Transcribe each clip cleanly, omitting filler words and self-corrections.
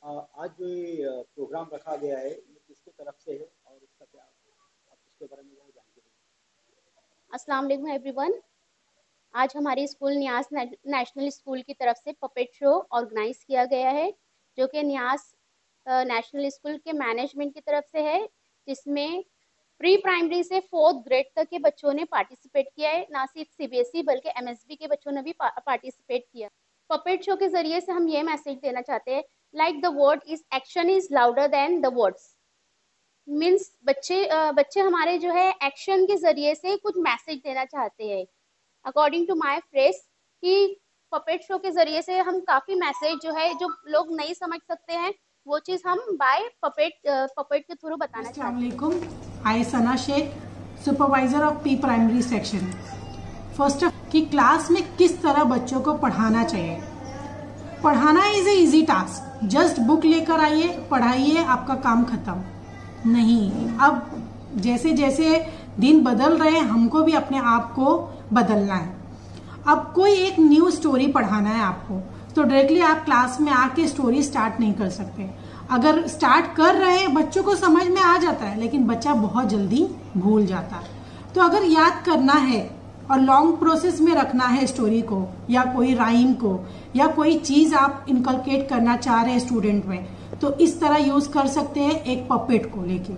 आज जो ये प्रोग्राम रखा गया है ये किसकी तरफ से है और इसका क्या आप इसके बारे में क्या जानते हैं? अस्सलाम वालेकुम एवरीवन। आज हमारी स्कूल न्यास नेशनल स्कूल की तरफ से पपेट शो ऑर्गेनाइज किया गया है, जो कि न्यास नेशनल स्कूल के मैनेजमेंट की तरफ से है, जिसमें प्री प्राइमरी से 4th ग्रेड तक के बच्चों ने पार्टिसिपेट किया है। ना सिर्फ सीबीएसई बल्कि एमएसबी के बच्चों ने भी पार्टिसिपेट किया। पपेट शो के जरिए से हम ये मैसेज देना चाहते हैं, like the word is action is louder than the words. Means बच्चे हमारे जो है एक्शन के जरिए से कुछ मैसेज देना चाहते हैं। अकॉर्डिंग टू माय फ्रेज कि पपेट शो के जरिए से हम काफी मैसेज जो है जो लोग नहीं समझ सकते हैं वो चीज हम बाय पपेट के थ्रू बताना चाहते हैं। I Sana Shaikh, supervisor of P primary section. First कि क्लास में किस तरह बच्चों को पढ़ाना चाहिए। पढ़ाना is a easy task, just book लेकर आइए, पढ़ाइए, आपका काम खत्म नहीं। अब जैसे जैसे दिन बदल रहे हैं, हमको भी अपने आप को बदलना है। अब कोई एक न्यू स्टोरी पढ़ाना है आपको, तो डायरेक्टली आप क्लास में आके स्टोरी स्टार्ट नहीं कर सकते। अगर स्टार्ट कर रहे हैं, बच्चों को समझ में आ जाता है, लेकिन बच्चा बहुत जल्दी भूल जाता है। तो अगर याद करना है और लॉन्ग प्रोसेस में रखना है स्टोरी को या कोई राइम को या कोई चीज आप इनकलकेट करना चाह रहे हैं स्टूडेंट में, तो इस तरह यूज कर सकते हैं एक पपेट को लेके।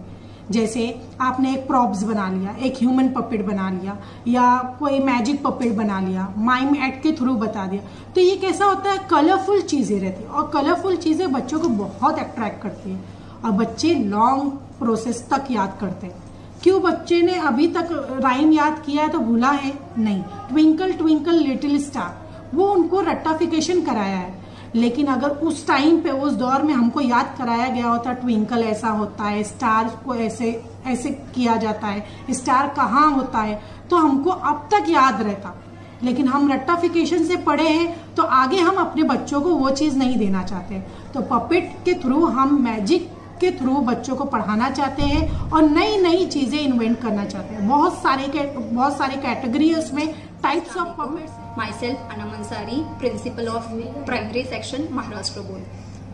जैसे आपने एक प्रॉप्स बना लिया, एक ह्यूमन पपेट बना लिया या कोई मैजिक पपेट बना लिया, माइम एक्ट के थ्रू बता दिया, तो ये कैसा होता है, कलरफुल चीजें रहती है और कलरफुल चीजें बच्चों को बहुत अट्रैक्ट करती है और बच्चे लॉन्ग प्रोसेस तक याद करते हैं। क्यों बच्चे ने अभी तक राइम याद किया है तो भूला है नहीं। ट्विंकल ट्विंकल लिटिल स्टार वो उनको रट्टाफिकेशन कराया है, लेकिन अगर उस टाइम पे उस दौर में हमको याद कराया गया होता ट्विंकल ऐसा होता है, स्टार को ऐसे ऐसे किया जाता है, स्टार कहाँ होता है, तो हमको अब तक याद रहता। लेकिन हम रट्टाफिकेशन से पढ़े हैं तो आगे हम अपने बच्चों को वो चीज नहीं देना चाहते। तो पपेट के थ्रू हम मैजिक के थ्रू बच्चों को पढ़ाना चाहते हैं और नई नई चीजें इन्वेंट करना चाहते हैं। बहुत सारे कैटेगरी उसमें types of puppets. Myself Anam Ansari, principle of primary section, Maharashtra board.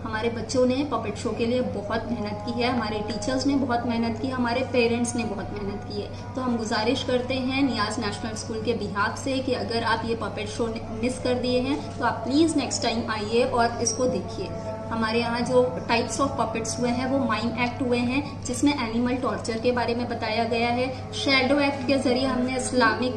हमारे बच्चों ने पपेट शो के लिए बहुत मेहनत की है, हमारे टीचर्स ने बहुत मेहनत की, हमारे पेरेंट्स ने बहुत मेहनत की है। तो हम गुजारिश करते हैं नियाज नेशनल स्कूल के बिहाफ से कि अगर आप ये पपेट शो मिस कर दिए हैं तो आप प्लीज नेक्स्ट टाइम आइए और इसको देखिए। हमारे यहाँ जो टाइप्स ऑफ पपेट्स हुए हैं वो माइम एक्ट हुए हैं, जिसमें एनिमल टॉर्चर के बारे में बताया गया है। शैडो एक्ट के जरिए हमने इस्लामिक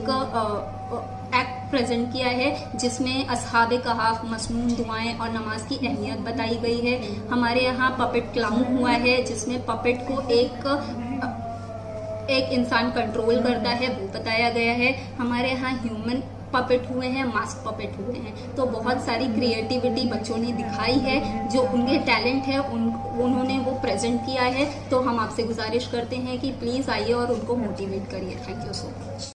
एक्ट प्रेजेंट किया है, जिसमें असहाबे कहाफ, मसनून दुआएं और नमाज की अहमियत बताई गई है। हमारे यहाँ पपेट क्लाउन हुआ है, जिसमें पपेट को एक इंसान कंट्रोल करता है, वो बताया गया है। हमारे यहाँ ह्यूमन पपेट हुए हैं, मास्क पपेट हुए हैं। तो बहुत सारी क्रिएटिविटी बच्चों ने दिखाई है, जो उनके टैलेंट है उन्होंने वो प्रेजेंट किया है। तो हम आपसे गुजारिश करते हैं कि प्लीज आइए और उनको मोटिवेट करिए। Thank you so much.